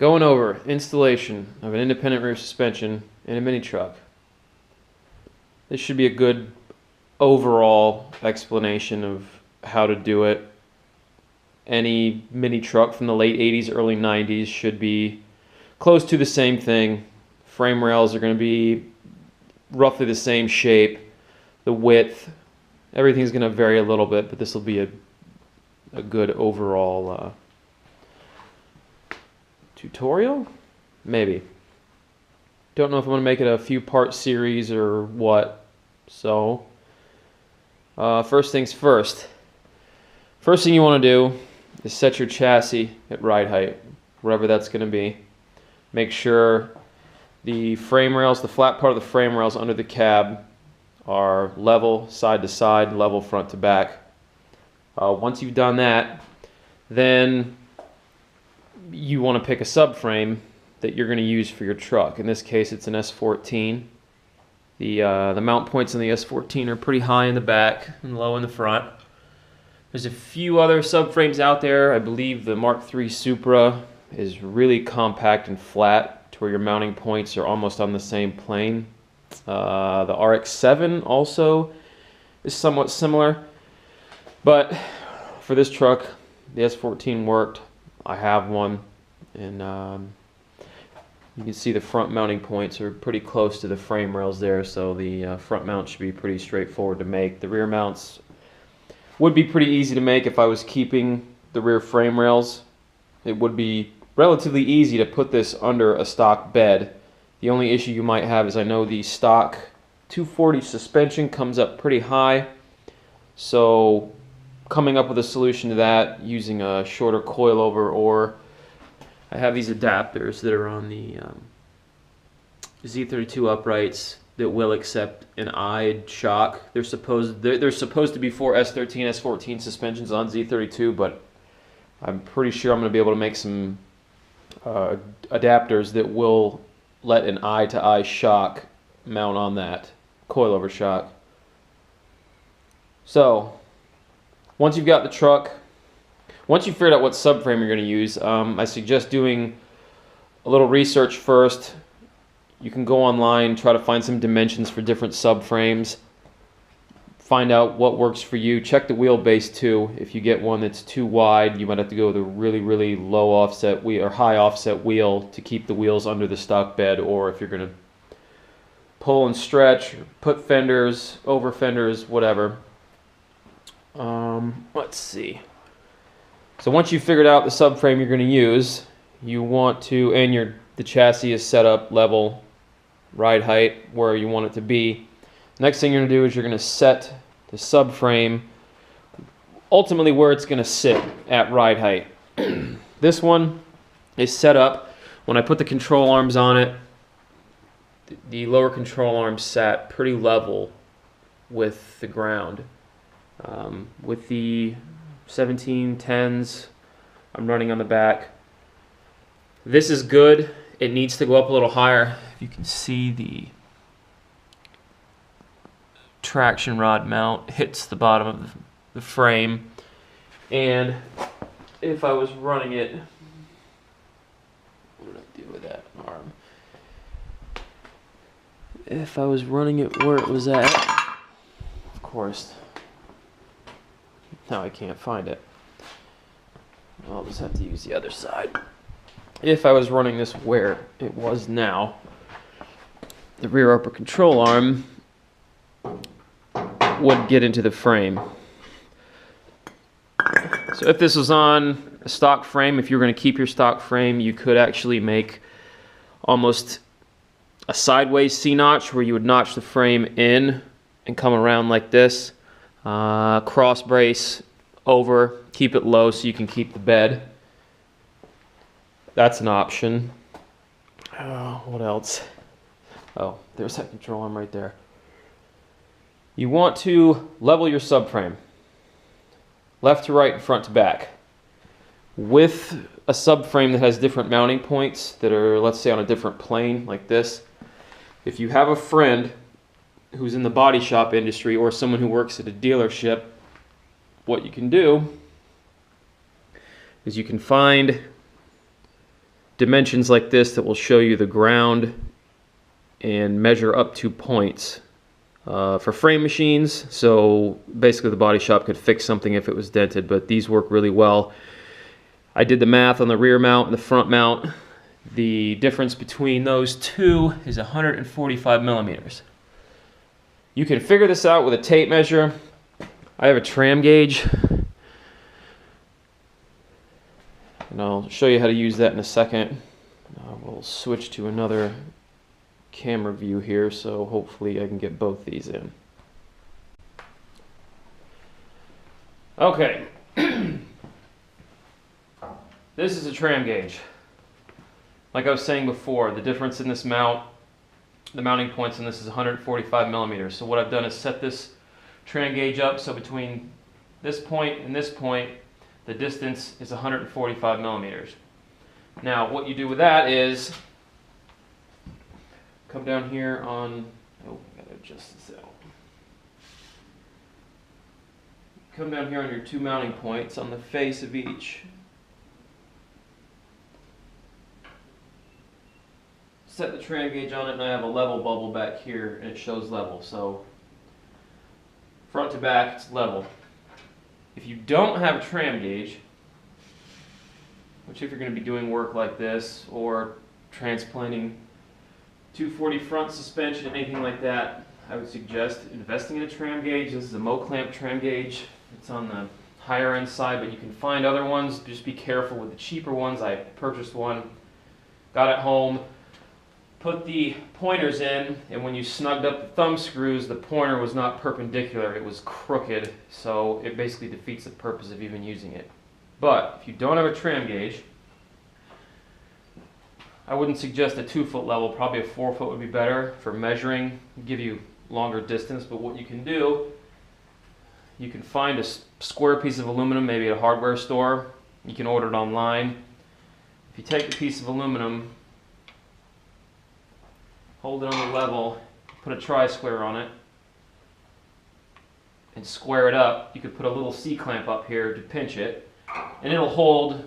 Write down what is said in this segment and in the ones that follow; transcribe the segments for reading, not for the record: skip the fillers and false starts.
Going over installation of an independent rear suspension in a Minitruck. This should be a good overall explanation of how to do it. Any Minitruck from the late 80s, early 90s should be close to the same thing. Frame rails are going to be roughly the same shape. The width, everything's going to vary a little bit, but this will be a good overall tutorial? Maybe. Don't know if I'm going to make it a few part series or what. So, first things first. First thing you want to do is set your chassis at ride height, wherever that's going to be. Make sure the frame rails, the flat part of the frame rails under the cab are level side to side, level front to back. Once you've done that, then you want to pick a subframe that you're going to use for your truck. In this case, it's an S14. The mount points on the S14 are pretty high in the back and low in the front. There's a few other subframes out there. I believe the Mark III Supra is really compact and flat to where your mounting points are almost on the same plane. The RX-7 also is somewhat similar. But for this truck, the S14 worked. I have one, and you can see the front mounting points are pretty close to the frame rails there, so the front mount should be pretty straightforward to make. The rear mounts would be pretty easy to make if I was keeping the rear frame rails. It would be relatively easy to put this under a stock bed. The only issue you might have is I know the stock 240 suspension comes up pretty high, so coming up with a solution to that using a shorter coilover, or I have these adapters that are on the Z32 uprights that will accept an eyed shock. They're supposed to be for S13, S14 suspensions on Z32, but I'm pretty sure I'm going to be able to make some adapters that will let an eye-to-eye shock mount on that coilover shock. So once you've got the truck, once you've figured out what subframe you're going to use, I suggest doing a little research first. You can go online, try to find some dimensions for different subframes, find out what works for you. Check the wheelbase too. If you get one that's too wide, you might have to go with a really low offset wheel or high offset wheel to keep the wheels under the stock bed, or if you're going to pull and stretch, put fenders, over fenders, whatever. Let's see. So once you've figured out the subframe you're going to use, you want to, and the chassis is set up level, ride height, where you want it to be. Next thing you're going to do is you're going to set the subframe ultimately where it's going to sit at ride height. This one is set up, when I put the control arms on it, the lower control arms sat pretty level with the ground. With the 1710s I'm running on the back, this is good. It needs to go up a little higher. If you can see, the traction rod mount hits the bottom of the frame, and if I was running it, what did I do with that arm? If I was running it where it was at, of course, now I can't find it. I'll just have to use the other side. If I was running this where it was now, the rear upper control arm would get into the frame. So if this was on a stock frame, if you're going to keep your stock frame, you could actually make almost a sideways C-notch where you would notch the frame in and come around like this. Cross brace over, keep it low so you can keep the bed. That's an option. What else? Oh, there's that control arm right there. You want to level your subframe, left to right and front to back. With a subframe that has different mounting points that are, let's say, on a different plane like this, if you have a friend who's in the body shop industry or someone who works at a dealership, what you can do is you can find dimensions like this that will show you the ground and measure up to points for frame machines. So basically the body shop could fix something if it was dented, but these work really well. I did the math on the rear mount and the front mount. The difference between those two is 145 millimeters. You can figure this out with a tape measure. I have a tram gauge, and I'll show you how to use that in a second. We'll switch to another camera view here, so hopefully I can get both these in. Okay. This is a tram gauge. Like I was saying before, the difference in this mount, the mounting points on this is 145 millimeters. So what I've done is set this tram gauge up so between this point and this point, the distance is 145 millimeters. Now what you do with that is come down here on, oh, I gotta adjust this out. Come down here on your two mounting points on the face of each. Set the tram gauge on it, and I have a level bubble back here, and it shows level. So front to back, it's level. If you don't have a tram gauge, which if you're going to be doing work like this or transplanting 240 front suspension, anything like that, I would suggest investing in a tram gauge. This is a Mo-clamp tram gauge. It's on the higher end side, but you can find other ones. Just be careful with the cheaper ones. I purchased one, got it home, put the pointers in, and when you snugged up the thumb screws, the pointer was not perpendicular, it was crooked, so it basically defeats the purpose of even using it. But if you don't have a tram gauge, I wouldn't suggest a 2-foot level, probably a 4-foot would be better for measuring, give you longer distance. But what you can do, you can find a square piece of aluminum, maybe at a hardware store. You can order it online. If you take a piece of aluminum, hold it on the level, put a tri-square on it, and square it up. You could put a little C-clamp up here to pinch it, and it'll hold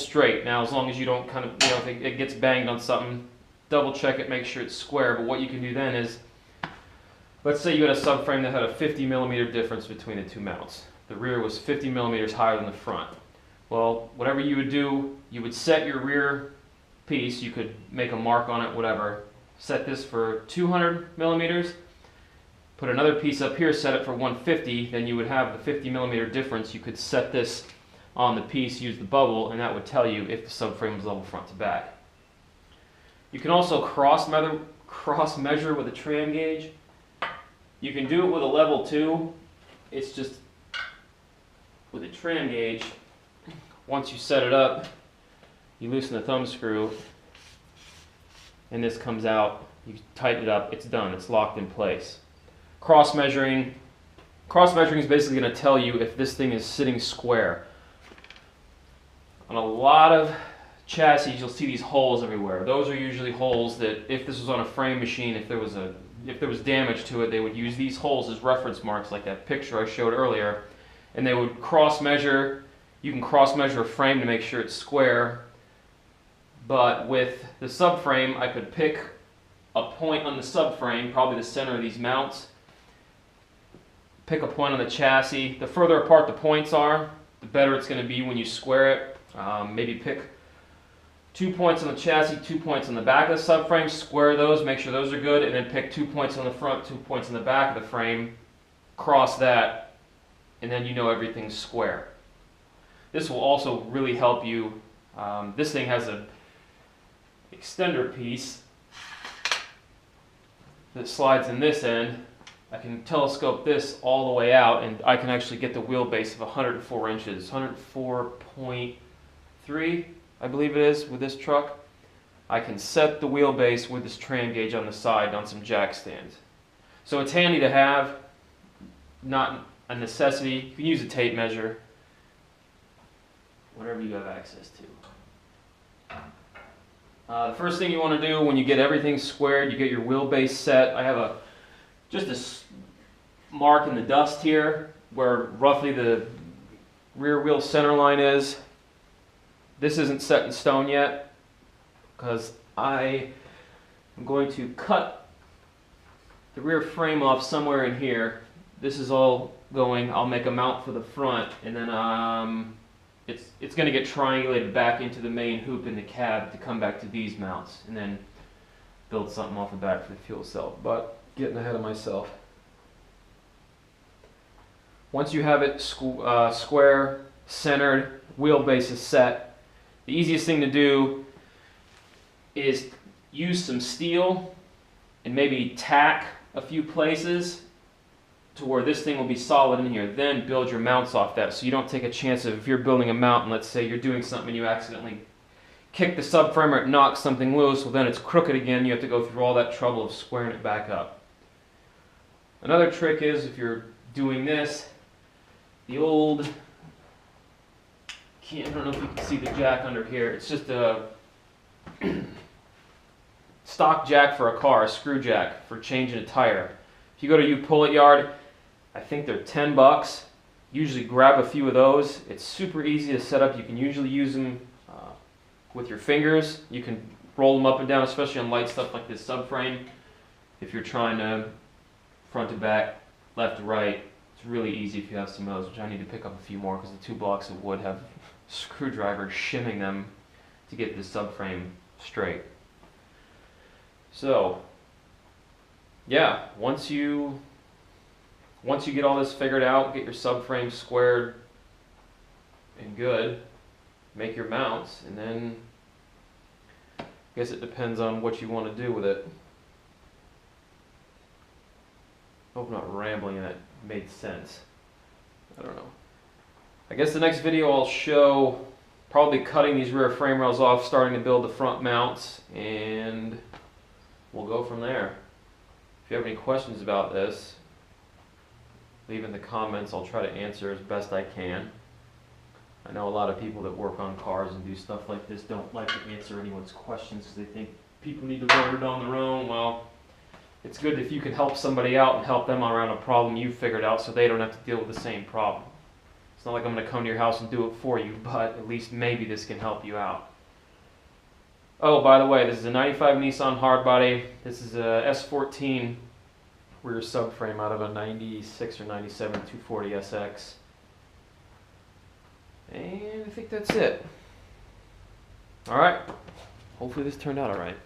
straight. Now, as long as you don't kind of, if it gets banged on something, double check it, make sure it's square. But what you can do then is, let's say you had a subframe that had a 50 millimeter difference between the two mounts. The rear was 50 millimeters higher than the front. Well, whatever you would do, you would set your rear piece, you could make a mark on it, whatever. Set this for 200 millimeters, put another piece up here, set it for 150, then you would have the 50 millimeter difference. You could set this on the piece, use the bubble, and that would tell you if the subframe was level front to back. You can also cross measure with a tram gauge. You can do it with a level 2. It's just with a tram gauge, once you set it up, you loosen the thumb screw, and this comes out, you tighten it up, it's done, it's locked in place. Cross measuring is basically going to tell you if this thing is sitting square. On a lot of chassis, you'll see these holes everywhere. Those are usually holes that, if this was on a frame machine, if there was damage to it, they would use these holes as reference marks, like that picture I showed earlier, and they would cross measure. You can cross measure a frame to make sure it's square. But with the subframe, I could pick a point on the subframe, probably the center of these mounts, pick a point on the chassis. The further apart the points are, the better it's going to be when you square it. Maybe pick 2 points on the chassis, 2 points on the back of the subframe, square those, make sure those are good, and then pick 2 points on the front, 2 points on the back of the frame, cross that, and then you know everything's square. This will also really help you. This thing has a extender piece that slides in this end. I can telescope this all the way out, and I can actually get the wheelbase of 104 inches, 104.3, I believe it is, with this truck. I can set the wheelbase with this tram gauge on the side on some jack stands. So it's handy to have, not a necessity. You can use a tape measure, whatever you have access to. The first thing you want to do when you get everything squared, you get your wheelbase set. I have just a mark in the dust here where roughly the rear wheel center line is. This isn't set in stone yet. because I am going to cut the rear frame off somewhere in here. This is all going, I'll make a mount for the front, and then it's going to get triangulated back into the main hoop in the cab to come back to these mounts, and then build something off the back for the fuel cell. But getting ahead of myself. Once you have it square, centered, wheelbase is set, the easiest thing to do is use some steel and maybe tack a few places to where this thing will be solid in here. Then build your mounts off that, so you don't take a chance of, if you're building a mount and let's say you're doing something and you accidentally kick the subframe or it knocks something loose, well then it's crooked again, you have to go through all that trouble of squaring it back up. Another trick is, if you're doing this, the old, I don't know if you can see the jack under here, it's just a stock jack for a car, a screw jack for changing a tire. If you go to U-Pull-It Yard, I think they're $10. Usually grab a few of those. It's super easy to set up. You can usually use them with your fingers. You can roll them up and down, especially on light stuff like this subframe. If you're trying to front to back, left to right, it's really easy if you have some of those, which I need to pick up a few more because the 2 blocks of wood have screwdrivers shimming them to get the subframe straight. So, yeah, once you get all this figured out, get your subframe squared and good, make your mounts, and then I guess it depends on what you want to do with it. I hope I'm not rambling and that made sense. I don't know. I guess the next video I'll show probably cutting these rear frame rails off, starting to build the front mounts, and we'll go from there. If you have any questions about this, leave in the comments. I'll try to answer as best I can. I know a lot of people that work on cars and do stuff like this don't like to answer anyone's questions because they think people need to learn it on their own. Well, it's good if you can help somebody out and help them around a problem you've figured out so they don't have to deal with the same problem. It's not like I'm going to come to your house and do it for you, but at least maybe this can help you out. Oh, by the way, this is a 95 Nissan Hardbody. This is a S14 rear subframe out of a 96 or 97 240 SX. And I think that's it. Alright, hopefully this turned out alright.